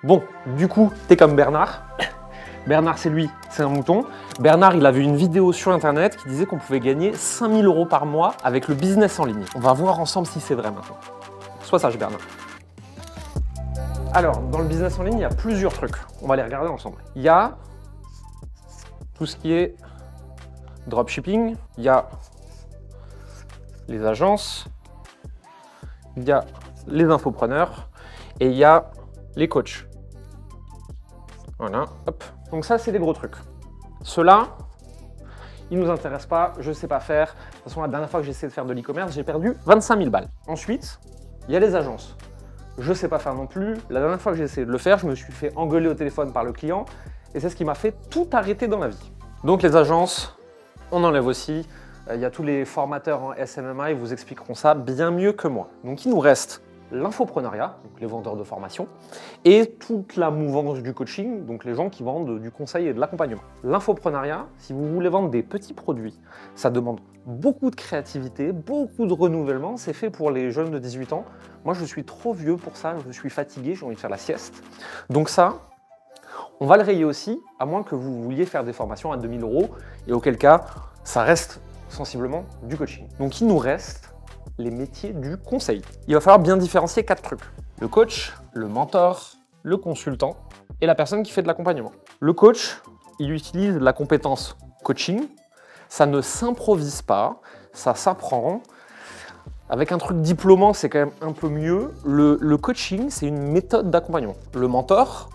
Bon, du coup, t'es comme Bernard. Bernard, c'est lui, c'est un mouton. Bernard, il a vu une vidéo sur Internet qui disait qu'on pouvait gagner 5000 € par mois avec le business en ligne. On va voir ensemble si c'est vrai maintenant. Sois sage, Bernard. Alors, dans le business en ligne, il y a plusieurs trucs. On va les regarder ensemble. Il y a tout ce qui est dropshipping, il y a les agences, il y a les infopreneurs et il y a les coachs. Voilà, hop. Donc ça, c'est des gros trucs. Ceux-là, ils ne nous intéressent pas, je ne sais pas faire. De toute façon, la dernière fois que j'ai essayé de faire de l'e-commerce, j'ai perdu 25 000 balles. Ensuite, il y a les agences. Je ne sais pas faire non plus. La dernière fois que j'ai essayé de le faire, je me suis fait engueuler au téléphone par le client et c'est ce qui m'a fait tout arrêter dans la vie. Donc les agences, on enlève aussi. Il y a tous les formateurs en SMMA, ils vous expliqueront ça bien mieux que moi. Donc il nous reste l'infoprenariat, donc les vendeurs de formation, et toute la mouvance du coaching, donc les gens qui vendent du conseil et de l'accompagnement. L'infoprenariat, si vous voulez vendre des petits produits, ça demande beaucoup de créativité, beaucoup de renouvellement, c'est fait pour les jeunes de 18 ans. Moi, je suis trop vieux pour ça, je suis fatigué, j'ai envie de faire la sieste. Donc ça, on va le rayer aussi, à moins que vous vouliez faire des formations à 2000 €, et auquel cas, ça reste sensiblement du coaching. Donc il nous reste les métiers du conseil. Il va falloir bien différencier 4 trucs. Le coach, le mentor, le consultant et la personne qui fait de l'accompagnement. Le coach, il utilise la compétence coaching. Ça ne s'improvise pas, ça s'apprend. Avec un truc diplômant, c'est quand même un peu mieux. Le coaching, c'est une méthode d'accompagnement. Le mentor,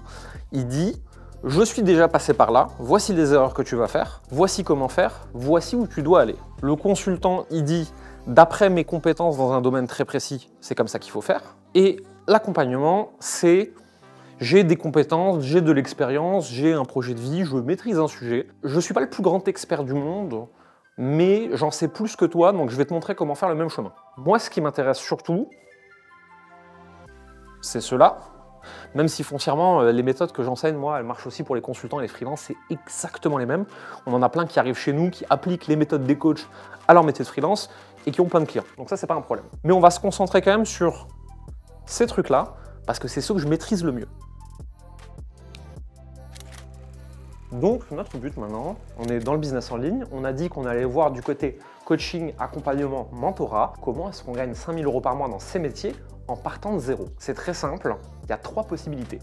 il dit « Je suis déjà passé par là, voici les erreurs que tu vas faire, voici comment faire, voici où tu dois aller. » Le consultant, il dit « D'après mes compétences dans un domaine très précis, c'est comme ça qu'il faut faire. » Et l'accompagnement, c'est « J'ai des compétences, j'ai de l'expérience, j'ai un projet de vie, je maîtrise un sujet. Je ne suis pas le plus grand expert du monde, mais j'en sais plus que toi, donc je vais te montrer comment faire le même chemin. » Moi, ce qui m'intéresse surtout, c'est cela. Même si foncièrement, les méthodes que j'enseigne, moi, elles marchent aussi pour les consultants et les freelances, c'est exactement les mêmes. On en a plein qui arrivent chez nous, qui appliquent les méthodes des coachs à leur métier de freelance et qui ont plein de clients. Donc ça, c'est pas un problème. Mais on va se concentrer quand même sur ces trucs-là, parce que c'est ceux que je maîtrise le mieux. Donc, notre but maintenant, on est dans le business en ligne. On a dit qu'on allait voir du côté coaching, accompagnement, mentorat. Comment est-ce qu'on gagne 5000 € par mois dans ces métiers en partant de zéro? C'est très simple, il y a 3 possibilités.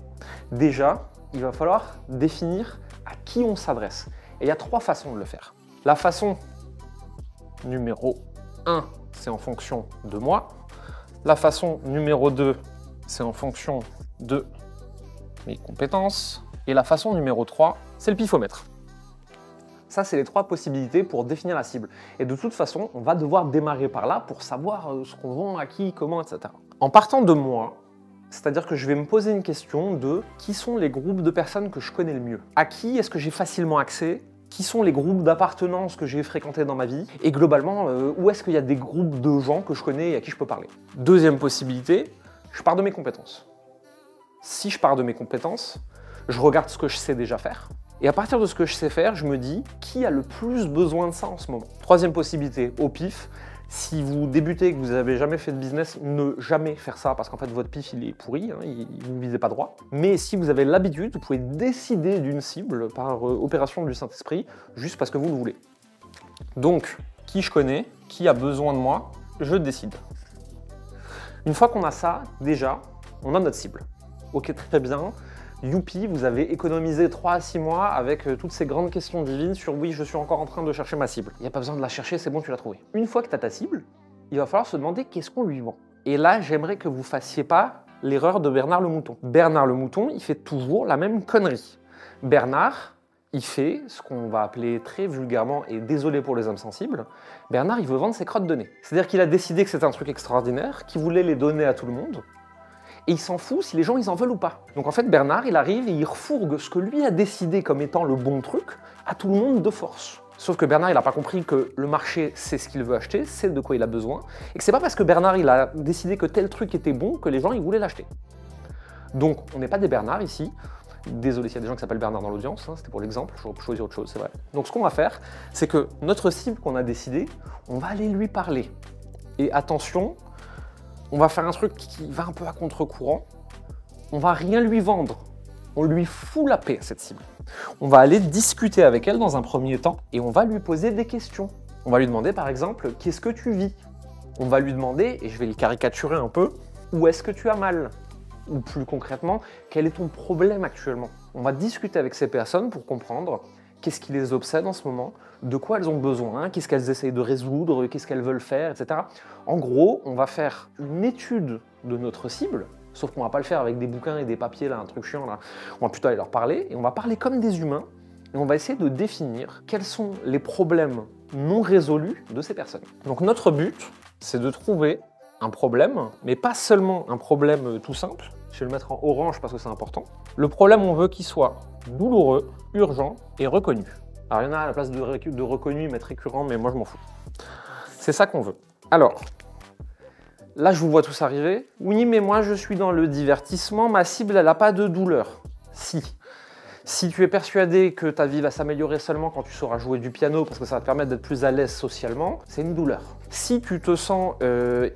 Déjà, il va falloir définir à qui on s'adresse. Et il y a 3 façons de le faire. La façon numéro 1, c'est en fonction de moi. La façon numéro 2, c'est en fonction de mes compétences. Et la façon numéro 3, c'est le pifomètre. Ça, c'est les 3 possibilités pour définir la cible. Et de toute façon, on va devoir démarrer par là pour savoir ce qu'on vend, à qui, comment, etc. En partant de moi, c'est-à-dire que je vais me poser une question de qui sont les groupes de personnes que je connais le mieux? À qui est-ce que j'ai facilement accès? Qui sont les groupes d'appartenance que j'ai fréquentés dans ma vie? Et globalement, où est-ce qu'il y a des groupes de gens que je connais et à qui je peux parler? Deuxième possibilité, je pars de mes compétences. Si je pars de mes compétences, je regarde ce que je sais déjà faire. Et à partir de ce que je sais faire, je me dis qui a le plus besoin de ça en ce moment. Troisième possibilité, au pif, si vous débutez et que vous n'avez jamais fait de business, ne jamais faire ça parce qu'en fait votre pif il est pourri, hein, vous ne visez pas droit. Mais si vous avez l'habitude, vous pouvez décider d'une cible par opération du Saint-Esprit, juste parce que vous le voulez. Donc, qui je connais, qui a besoin de moi, je décide. Une fois qu'on a ça, déjà, on a notre cible. Ok, très bien. Youpi, vous avez économisé 3 à 6 mois avec toutes ces grandes questions divines sur oui, je suis encore en train de chercher ma cible. Il n'y a pas besoin de la chercher, c'est bon, tu l'as trouvée. Une fois que tu as ta cible, il va falloir se demander qu'est-ce qu'on lui vend. Et là, j'aimerais que vous ne fassiez pas l'erreur de Bernard le Mouton. Bernard le Mouton, il fait toujours la même connerie. Bernard, il fait ce qu'on va appeler très vulgairement, et désolé pour les âmes sensibles, Bernard, il veut vendre ses crottes de nez. C'est-à-dire qu'il a décidé que c'était un truc extraordinaire, qu'il voulait les donner à tout le monde, et il s'en fout si les gens ils en veulent ou pas. Donc en fait Bernard il arrive et il refourgue ce que lui a décidé comme étant le bon truc à tout le monde de force. Sauf que Bernard il n'a pas compris que le marché c'est ce qu'il veut acheter, c'est de quoi il a besoin, et que c'est pas parce que Bernard il a décidé que tel truc était bon que les gens ils voulaient l'acheter. Donc on n'est pas des Bernard ici. Désolé s'il y a des gens qui s'appellent Bernard dans l'audience, hein, c'était pour l'exemple, j'aurais pu choisir autre chose, c'est vrai. Donc ce qu'on va faire, c'est que notre cible qu'on a décidé, on va aller lui parler. Et attention, on va faire un truc qui va un peu à contre-courant. On va rien lui vendre On lui fout la paix à cette cible. On va aller discuter avec elle dans un premier temps et on va lui poser des questions. On va lui demander par exemple, qu'est-ce que tu vis? On va lui demander, et je vais le caricaturer un peu, où est-ce que tu as mal? Ou plus concrètement, quel est ton problème actuellement? On va discuter avec ces personnes pour comprendre qu'est-ce qui les obsède en ce moment, de quoi elles ont besoin, qu'est-ce qu'elles essayent de résoudre, qu'est-ce qu'elles veulent faire, etc. En gros, on va faire une étude de notre cible, sauf qu'on ne va pas le faire avec des bouquins et des papiers, là, un truc chiant, là. On va plutôt aller leur parler, et on va parler comme des humains, et on va essayer de définir quels sont les problèmes non résolus de ces personnes. Donc notre but, c'est de trouver un problème, mais pas seulement un problème tout simple, je vais le mettre en orange parce que c'est important. Le problème, on veut qu'il soit douloureux, urgent et reconnu. Alors il y en a à la place de reconnu, mettre récurrent, mais moi je m'en fous. C'est ça qu'on veut. Alors, là je vous vois tous arriver. Oui, mais moi je suis dans le divertissement, ma cible elle n'a pas de douleur. Si tu es persuadé que ta vie va s'améliorer seulement quand tu sauras jouer du piano parce que ça va te permettre d'être plus à l'aise socialement, c'est une douleur. Si tu te sens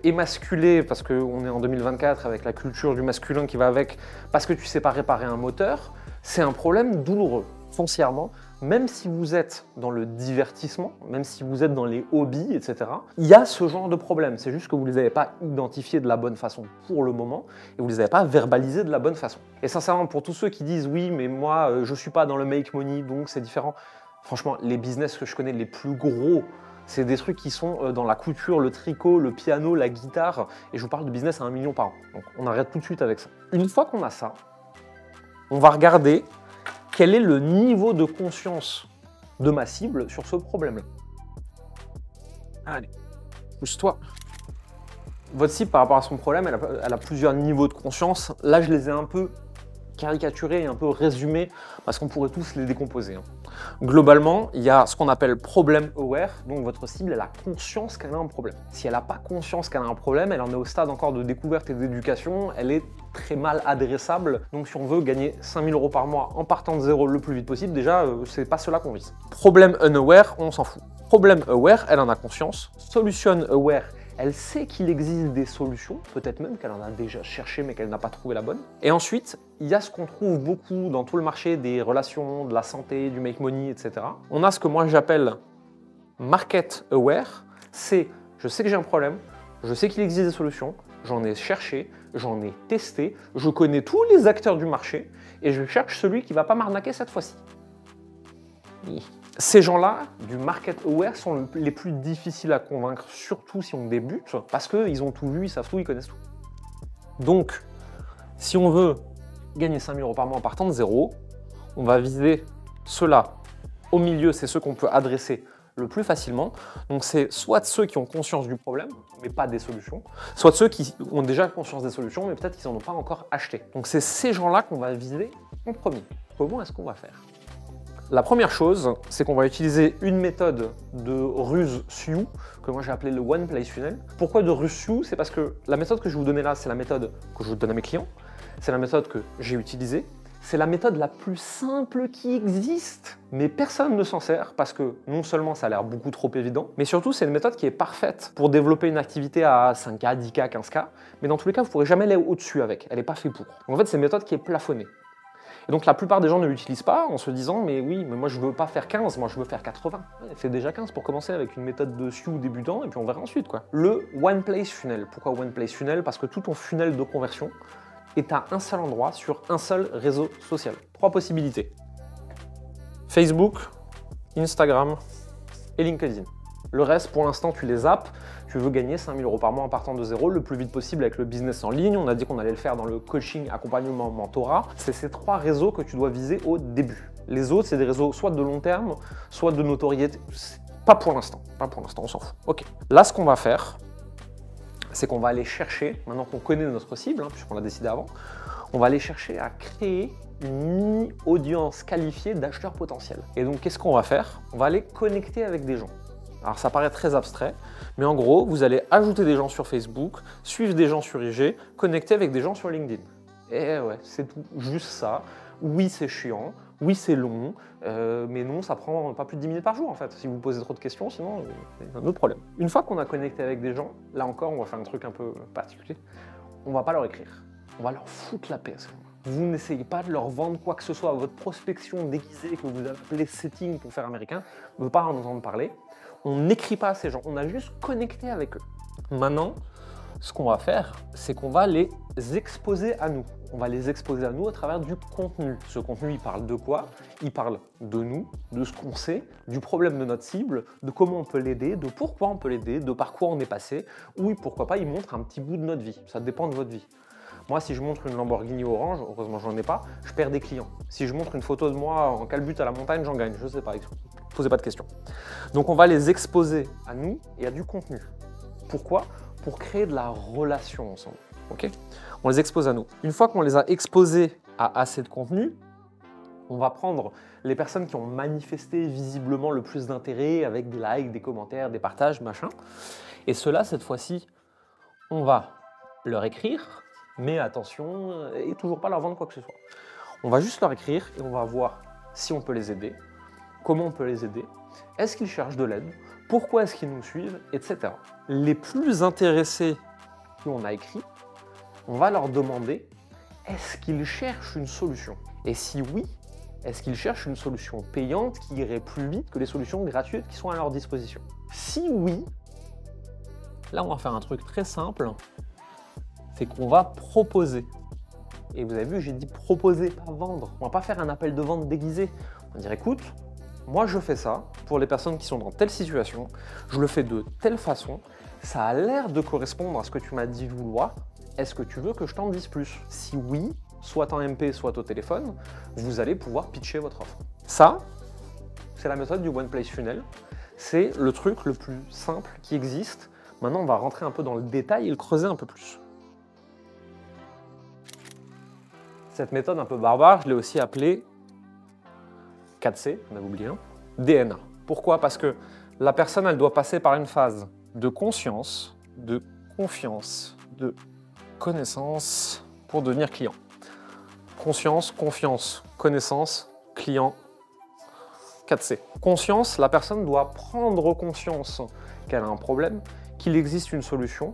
émasculé, parce qu'on est en 2024 avec la culture du masculin qui va avec, parce que tu sais pas réparer un moteur, c'est un problème douloureux, foncièrement. Même si vous êtes dans le divertissement, même si vous êtes dans les hobbies, etc., il y a ce genre de problème. C'est juste que vous ne les avez pas identifiés de la bonne façon pour le moment et vous ne les avez pas verbalisés de la bonne façon. Et sincèrement, pour tous ceux qui disent « oui, mais moi, je ne suis pas dans le make money, donc c'est différent », franchement, les business que je connais les plus gros, c'est des trucs qui sont dans la couture, le tricot, le piano, la guitare, et je vous parle de business à 1 million par an. Donc on arrête tout de suite avec ça. Une fois qu'on a ça, on va regarder quel est le niveau de conscience de ma cible sur ce problème-là. Allez, pousse-toi. Votre cible, par rapport à son problème, elle a plusieurs niveaux de conscience. Là, je les ai un peu caricaturés et un peu résumés parce qu'on pourrait tous les décomposer. Globalement, il y a ce qu'on appelle problem aware, donc votre cible, elle a conscience qu'elle a un problème. Si elle n'a pas conscience qu'elle a un problème, elle en est au stade encore de découverte et d'éducation, elle est très mal adressable. Donc si on veut gagner 5 000 € par mois en partant de zéro le plus vite possible, déjà, c'est pas cela qu'on vise. Problem unaware, on s'en fout. Problem aware, elle en a conscience. Solution aware, elle sait qu'il existe des solutions, peut-être même qu'elle en a déjà cherché mais qu'elle n'a pas trouvé la bonne. Et ensuite, il y a ce qu'on trouve beaucoup dans tout le marché des relations, de la santé, du make money, etc. On a ce que moi j'appelle market aware, c'est je sais que j'ai un problème, je sais qu'il existe des solutions, j'en ai cherché, j'en ai testé, je connais tous les acteurs du marché et je cherche celui qui ne va pas m'arnaquer cette fois-ci. Ces gens-là, du market aware, sont les plus difficiles à convaincre, surtout si on débute, parce qu'ils ont tout vu, ils savent tout, ils connaissent tout. Donc, si on veut gagner 5 000 € par mois en partant de zéro, on va viser ceux-là. Au milieu, c'est ceux qu'on peut adresser le plus facilement. Donc, c'est soit ceux qui ont conscience du problème, mais pas des solutions, soit ceux qui ont déjà conscience des solutions, mais peut-être qu'ils n'en ont pas encore acheté. Donc, c'est ces gens-là qu'on va viser en premier. Comment est-ce qu'on va faire ? La première chose, c'est qu'on va utiliser une méthode de ruse Sioux, que moi j'ai appelé le One Place Funnel. Pourquoi de ruse Sioux? C'est parce que la méthode que je vais vous donner là, c'est la méthode que je vous donne à mes clients, c'est la méthode que j'ai utilisée, c'est la méthode la plus simple qui existe, mais personne ne s'en sert parce que non seulement ça a l'air beaucoup trop évident, mais surtout c'est une méthode qui est parfaite pour développer une activité à 5K, 10K, 15K, mais dans tous les cas, vous ne pourrez jamais aller au-dessus avec, elle n'est pas faite pour. Donc en fait, c'est une méthode qui est plafonnée. Et donc la plupart des gens ne l'utilisent pas en se disant mais oui, mais moi je veux pas faire 15, moi je veux faire 80. Ouais, fais déjà 15 pour commencer avec une méthode de Sioux débutant et puis on verra ensuite quoi. Le One Place Funnel. Pourquoi One Place Funnel? Parce que tout ton funnel de conversion est à un seul endroit sur un seul réseau social. 3 possibilités. Facebook, Instagram et LinkedIn. Le reste, pour l'instant, tu les zappes. Tu veux gagner 5 000 € par mois en partant de zéro le plus vite possible avec le business en ligne. On a dit qu'on allait le faire dans le coaching, accompagnement, mentorat. C'est ces 3 réseaux que tu dois viser au début. Les autres, c'est des réseaux soit de long terme, soit de notoriété. Pas pour l'instant. Pas pour l'instant, on s'en fout. Ok. Là, ce qu'on va faire, c'est qu'on va aller chercher, maintenant qu'on connaît notre cible, puisqu'on l'a décidé avant, on va aller chercher à créer une mini-audience qualifiée d'acheteurs potentiels. Et donc, qu'est-ce qu'on va faire? On va aller connecter avec des gens. Alors ça paraît très abstrait, mais en gros, vous allez ajouter des gens sur Facebook, suivre des gens sur IG, connecter avec des gens sur LinkedIn. Et ouais, c'est tout, juste ça. Oui, c'est chiant, oui, c'est long, mais non, ça prend pas plus de 10 minutes par jour en fait. Si vous posez trop de questions, sinon, c'est un autre problème. Une fois qu'on a connecté avec des gens, là encore, on va faire un truc un peu particulier. On va pas leur écrire, on va leur foutre la paix. Vous n'essayez pas de leur vendre quoi que ce soit. Votre prospection déguisée que vous appelez setting pour faire américain ne veut pas en entendre parler. On n'écrit pas à ces gens, on a juste connecté avec eux. Maintenant, ce qu'on va faire, c'est qu'on va les exposer à nous. On va les exposer à nous à travers du contenu. Ce contenu, il parle de quoi? Il parle de nous, de ce qu'on sait, du problème de notre cible, de comment on peut l'aider, de pourquoi on peut l'aider, de par quoi on est passé, ou pourquoi pas, il montre un petit bout de notre vie. Ça dépend de votre vie. Moi, si je montre une Lamborghini orange, heureusement j'en ai pas, je perds des clients. Si je montre une photo de moi en calbute à la montagne, j'en gagne. Je sais pas, posez pas de questions. Donc on va les exposer à nous et à du contenu. Pourquoi? Pour créer de la relation ensemble. Okay, on les expose à nous. Une fois qu'on les a exposés à assez de contenu, on va prendre les personnes qui ont manifesté visiblement le plus d'intérêt avec des likes, des commentaires, des partages, machin. Et ceux-là, cette fois-ci, on va leur écrire, mais attention, et toujours pas leur vendre quoi que ce soit. On va juste leur écrire et on va voir si on peut les aider, comment on peut les aider, est-ce qu'ils cherchent de l'aide, pourquoi est-ce qu'ils nous suivent, etc. Les plus intéressés qui on a écrit, on va leur demander est-ce qu'ils cherchent une solution? Et si oui, est-ce qu'ils cherchent une solution payante qui irait plus vite que les solutions gratuites qui sont à leur disposition? Si oui, là on va faire un truc très simple, c'est qu'on va proposer. Et vous avez vu, j'ai dit proposer, pas vendre. On va pas faire un appel de vente déguisé. On va dire écoute, moi je fais ça pour les personnes qui sont dans telle situation, je le fais de telle façon, ça a l'air de correspondre à ce que tu m'as dit vouloir. Est-ce que tu veux que je t'en dise plus? Si oui, soit en MP, soit au téléphone, vous allez pouvoir pitcher votre offre. Ça, c'est la méthode du One Place Funnel. C'est le truc le plus simple qui existe. Maintenant, on va rentrer un peu dans le détail et le creuser un peu plus. Cette méthode un peu barbare, je l'ai aussi appelée 4C, on a oublié un, DNA. Pourquoi? Parce que la personne, elle doit passer par une phase de conscience, de confiance, de connaissance pour devenir client. Conscience, confiance, connaissance, client, 4C. Conscience, la personne doit prendre conscience qu'elle a un problème, qu'il existe une solution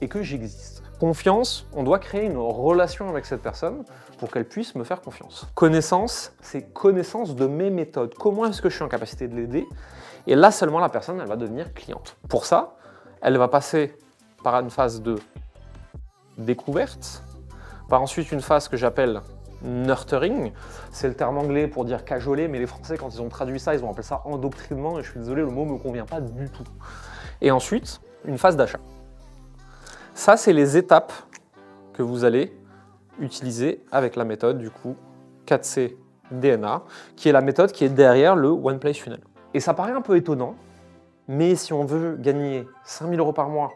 et que j'existe. Confiance, on doit créer une relation avec cette personne pour qu'elle puisse me faire confiance. Connaissance, c'est connaissance de mes méthodes. Comment est-ce que je suis en capacité de l'aider? Et là seulement la personne, elle va devenir cliente. Pour ça, elle va passer par une phase de découverte, par ensuite une phase que j'appelle nurturing, c'est le terme anglais pour dire cajoler, mais les Français, quand ils ont traduit ça, ils ont appelé ça endoctrinement, et je suis désolé, le mot ne me convient pas du tout. Et ensuite, une phase d'achat. Ça, c'est les étapes que vous allez utiliser avec la méthode, du coup, 4C DNA, qui est la méthode qui est derrière le One Place Funnel. Et ça paraît un peu étonnant, mais si on veut gagner 5 000 € par mois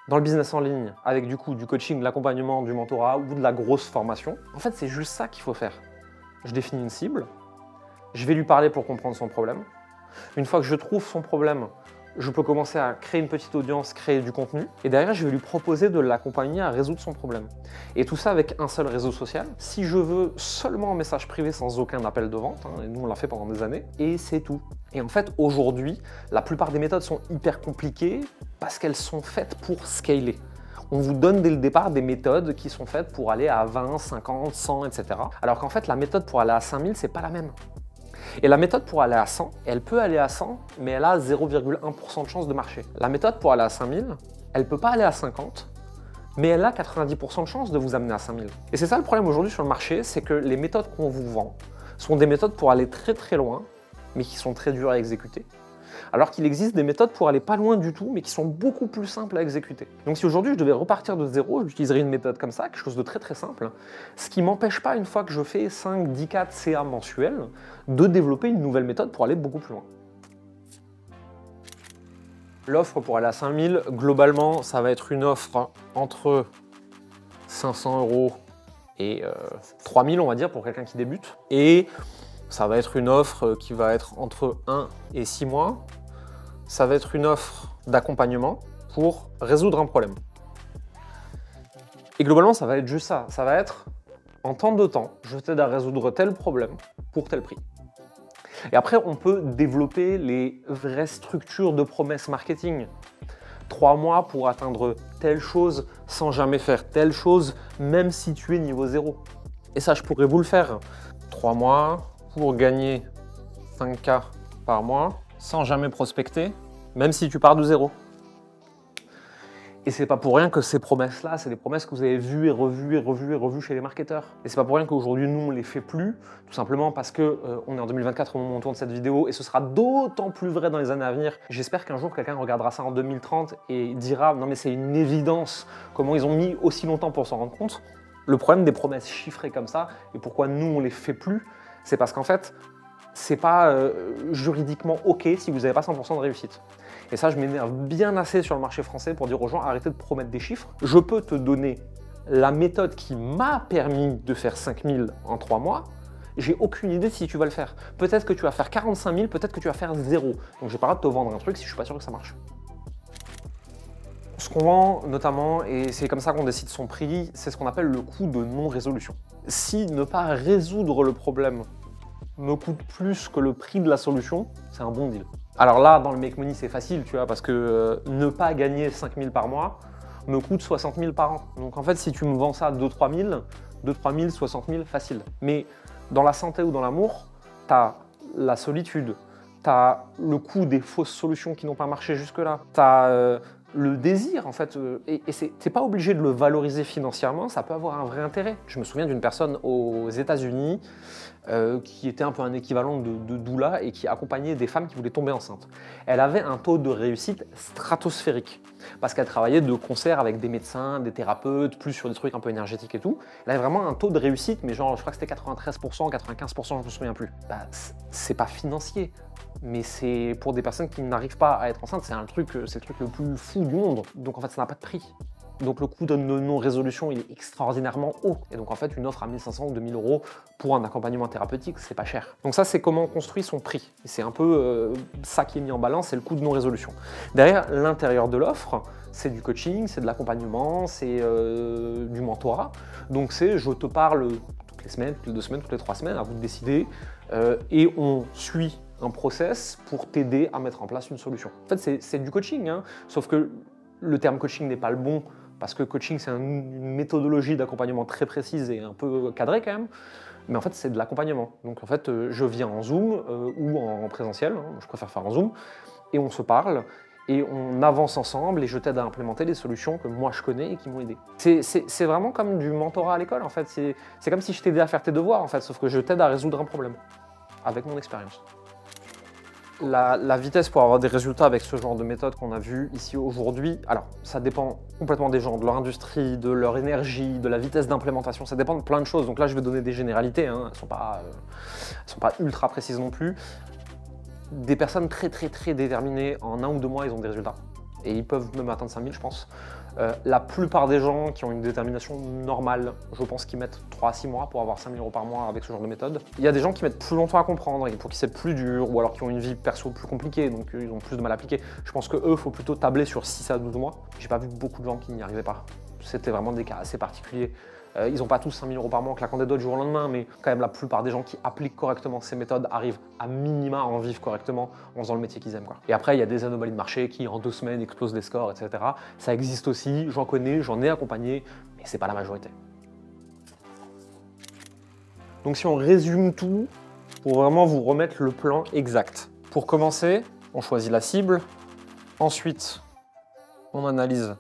dans le business en ligne, avec du coup du coaching, de l'accompagnement, du mentorat ou de la grosse formation, en fait, c'est juste ça qu'il faut faire. Je définis une cible, je vais lui parler pour comprendre son problème. Une fois que je trouve son problème, je peux commencer à créer une petite audience, créer du contenu, et derrière, je vais lui proposer de l'accompagner à résoudre son problème. Et tout ça avec un seul réseau social. Si je veux seulement un message privé sans aucun appel de vente, et nous on l'a fait pendant des années, et c'est tout. Et en fait, aujourd'hui, la plupart des méthodes sont hyper compliquées parce qu'elles sont faites pour scaler. On vous donne dès le départ des méthodes qui sont faites pour aller à 20, 50, 100, etc. Alors qu'en fait, la méthode pour aller à 5000, c'est pas la même. Et la méthode pour aller à 100, elle peut aller à 100, mais elle a 0,1% de chance de marcher. La méthode pour aller à 5000, elle ne peut pas aller à 50, mais elle a 90% de chance de vous amener à 5000. Et c'est ça le problème aujourd'hui sur le marché, c'est que les méthodes qu'on vous vend sont des méthodes pour aller très très loin, mais qui sont très dures à exécuter. Alors qu'il existe des méthodes pour aller pas loin du tout, mais qui sont beaucoup plus simples à exécuter. Donc si aujourd'hui je devais repartir de zéro, j'utiliserais une méthode comme ça, quelque chose de très très simple, ce qui m'empêche pas, une fois que je fais 5, 10 4 CA mensuels, de développer une nouvelle méthode pour aller beaucoup plus loin. L'offre pour aller à 5000, globalement, ça va être une offre entre 500 € et 3000, on va dire, pour quelqu'un qui débute. Et ça va être une offre qui va être entre 1 et 6 mois. Ça va être une offre d'accompagnement pour résoudre un problème. Et globalement, ça va être juste ça. Ça va être, en tant de temps, je t'aide à résoudre tel problème pour tel prix. Et après, on peut développer les vraies structures de promesses marketing. 3 mois pour atteindre telle chose sans jamais faire telle chose, même si tu es niveau 0. Et ça, je pourrais vous le faire 3 mois pour gagner 5K par mois sans jamais prospecter, même si tu pars de zéro. Et c'est pas pour rien que ces promesses-là, c'est des promesses que vous avez vues et revues et revues et revues chez les marketeurs. Et c'est pas pour rien qu'aujourd'hui, nous, on les fait plus, tout simplement parce que on est en 2024 au moment où on tourne cette vidéo, et ce sera d'autant plus vrai dans les années à venir. J'espère qu'un jour, quelqu'un regardera ça en 2030 et dira « Non mais c'est une évidence, comment ils ont mis aussi longtemps pour s'en rendre compte ?» Le problème des promesses chiffrées comme ça, et pourquoi nous, on les fait plus, c'est parce qu'en fait, c'est pas juridiquement OK si vous n'avez pas 100% de réussite. Et ça, je m'énerve bien assez sur le marché français pour dire aux gens, arrêtez de promettre des chiffres. Je peux te donner la méthode qui m'a permis de faire 5000 en 3 mois. J'ai aucune idée si tu vas le faire. Peut-être que tu vas faire 45 000, peut-être que tu vas faire 0. Donc j'ai pas le droit de te vendre un truc si je suis pas sûr que ça marche. Ce qu'on vend notamment, et c'est comme ça qu'on décide son prix, c'est ce qu'on appelle le coût de non-résolution. Si ne pas résoudre le problème me coûte plus que le prix de la solution, c'est un bon deal. Alors là, dans le make money, c'est facile, tu vois, parce que ne pas gagner 5 000 par mois me coûte 60 000 par an. Donc en fait, si tu me vends ça 2-3 000, 60 000, facile. Mais dans la santé ou dans l'amour, tu as la solitude, tu as le coût des fausses solutions qui n'ont pas marché jusque-là, tu as le désir, en fait, et t'es pas obligé de le valoriser financièrement, ça peut avoir un vrai intérêt. Je me souviens d'une personne aux États-Unis qui était un peu un équivalent de doula et qui accompagnait des femmes qui voulaient tomber enceintes. Elle avait un taux de réussite stratosphérique parce qu'elle travaillait de concert avec des médecins, des thérapeutes, plus sur des trucs un peu énergétiques et tout. Elle avait vraiment un taux de réussite, mais genre, je crois que c'était 93%, 95%, je me souviens plus. Bah, c'est pas financier, mais c'est pour des personnes qui n'arrivent pas à être enceintes, c'est le truc le plus fou du monde. Donc en fait, ça n'a pas de prix. Donc le coût de non-résolution, il est extraordinairement haut. Et donc en fait, une offre à 1 500 ou 2 000 euros pour un accompagnement thérapeutique, c'est pas cher. Donc ça, c'est comment on construit son prix. Et c'est un peu ça qui est mis en balance, c'est le coût de non-résolution. Derrière, l'intérieur de l'offre, c'est du coaching, c'est de l'accompagnement, c'est du mentorat. Donc c'est je te parle toutes les semaines, toutes les 2 semaines, toutes les 3 semaines, à vous de décider. Et on suit un process pour t'aider à mettre en place une solution. En fait, c'est du coaching, hein, sauf que le terme coaching n'est pas le bon, parce que coaching, c'est une méthodologie d'accompagnement très précise et un peu cadrée quand même, mais en fait, c'est de l'accompagnement. Donc en fait, je viens en Zoom ou en présentiel, hein, je préfère faire en Zoom, et on se parle, et on avance ensemble, et je t'aide à implémenter les solutions que moi je connais et qui m'ont aidé. C'est vraiment comme du mentorat à l'école, en fait. C'est comme si je t'aidais à faire tes devoirs, en fait, sauf que je t'aide à résoudre un problème, avec mon expérience. La vitesse pour avoir des résultats avec ce genre de méthode qu'on a vu ici aujourd'hui, alors ça dépend complètement des gens, de leur industrie, de leur énergie, de la vitesse d'implémentation, ça dépend de plein de choses. Donc là, je vais donner des généralités, hein. Elles sont pas ultra précises non plus. Des personnes très déterminées, en 1 ou 2 mois, ils ont des résultats. Et ils peuvent même atteindre 5000, je pense. La plupart des gens qui ont une détermination normale, je pense qu'ils mettent 3 à 6 mois pour avoir 5000 euros par mois avec ce genre de méthode. Il y a des gens qui mettent plus longtemps à comprendre, pour qui c'est plus dur, ou alors qui ont une vie perso plus compliquée, donc ils ont plus de mal à appliquer. Je pense que eux, il faut plutôt tabler sur 6 à 12 mois. J'ai pas vu beaucoup de gens qui n'y arrivaient pas. C'était vraiment des cas assez particuliers. Ils n'ont pas tous 5000 euros par mois en claquant des doigts du jour au lendemain, mais quand même la plupart des gens qui appliquent correctement ces méthodes arrivent à minima à en vivre correctement en faisant le métier qu'ils aiment, quoi. Et après, il y a des anomalies de marché qui en 2 semaines explosent des scores, etc. Ça existe aussi, j'en connais, j'en ai accompagné, mais c'est pas la majorité. Donc si on résume tout, pour vraiment vous remettre le plan exact. Pour commencer, on choisit la cible, ensuite on analyse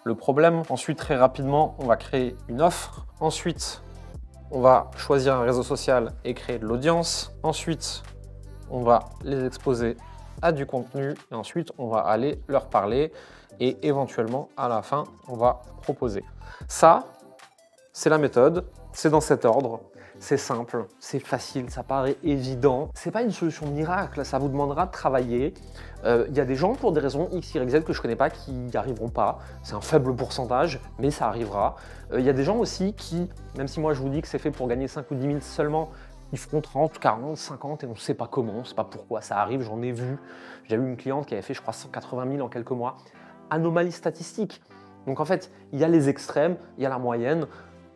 le problème. Ensuite, très rapidement, on va créer une offre. Ensuite, on va choisir un réseau social et créer de l'audience. Ensuite, on va les exposer à du contenu. Et ensuite, on va aller leur parler. Et éventuellement, à la fin, on va proposer. Ça, c'est la méthode. C'est dans cet ordre. C'est simple, c'est facile, ça paraît évident. C'est pas une solution miracle, ça vous demandera de travailler. Il y a des gens pour des raisons X, Y, Z que je connais pas qui n'y arriveront pas. C'est un faible pourcentage, mais ça arrivera. Il y a des gens aussi qui, même si moi je vous dis que c'est fait pour gagner 5 ou 10 000 seulement, ils feront 30, 40, 50 et on ne sait pas comment, on ne sait pas pourquoi, ça arrive, j'en ai vu. J'ai eu une cliente qui avait fait je crois 180 000 en quelques mois. Anomalie statistique. Donc en fait, il y a les extrêmes, il y a la moyenne.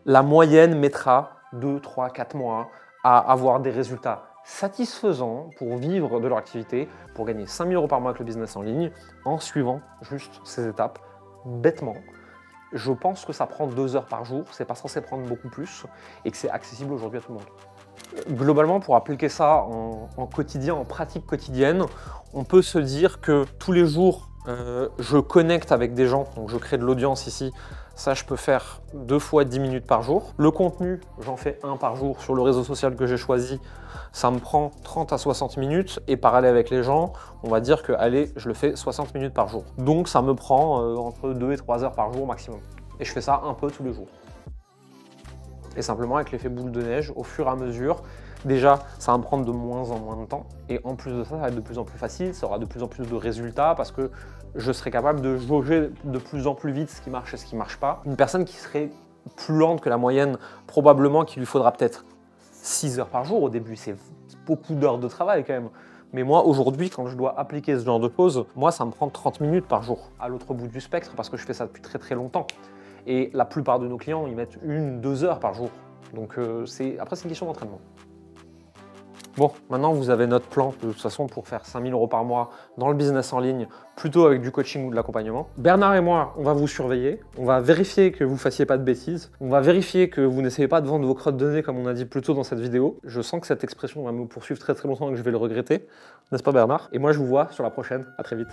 La moyenne mettra 2, 3, 4 mois à avoir des résultats satisfaisants pour vivre de leur activité, pour gagner 5 000 euros par mois avec le business en ligne, en suivant juste ces étapes bêtement. Je pense que ça prend 2 heures par jour, c'est pas censé prendre beaucoup plus et que c'est accessible aujourd'hui à tout le monde. Globalement, pour appliquer ça en quotidien, en pratique quotidienne, on peut se dire que tous les jours, je connecte avec des gens, donc je crée de l'audience ici. Ça, je peux faire 2 fois 10 minutes par jour. Le contenu, j'en fais 1 par jour sur le réseau social que j'ai choisi. Ça me prend 30 à 60 minutes et parler avec les gens, on va dire que, allez, je le fais 60 minutes par jour. Donc, ça me prend entre 2 et 3 heures par jour maximum. Et je fais ça un peu tous les jours. Et simplement, avec l'effet boule de neige, au fur et à mesure, déjà, ça va me prendre de moins en moins de temps. Et en plus de ça, ça va être de plus en plus facile, ça aura de plus en plus de résultats parce que je serai capable de jauger de plus en plus vite ce qui marche et ce qui ne marche pas. Une personne qui serait plus lente que la moyenne, probablement qu'il lui faudra peut-être 6 heures par jour au début. C'est beaucoup d'heures de travail quand même. Mais moi, aujourd'hui, quand je dois appliquer ce genre de pause, moi, ça me prend 30 minutes par jour à l'autre bout du spectre parce que je fais ça depuis très très longtemps. Et la plupart de nos clients, ils mettent 1-2 heures par jour. Donc après, c'est une question d'entraînement. Bon, maintenant vous avez notre plan de toute façon pour faire 5 000 € par mois dans le business en ligne, plutôt avec du coaching ou de l'accompagnement. Bernard et moi, on va vous surveiller, on va vérifier que vous ne fassiez pas de bêtises, on va vérifier que vous n'essayez pas de vendre vos crottes de nez comme on a dit plus tôt dans cette vidéo. Je sens que cette expression va me poursuivre très très longtemps et que je vais le regretter, n'est-ce pas Bernard? Et moi je vous vois sur la prochaine, à très vite.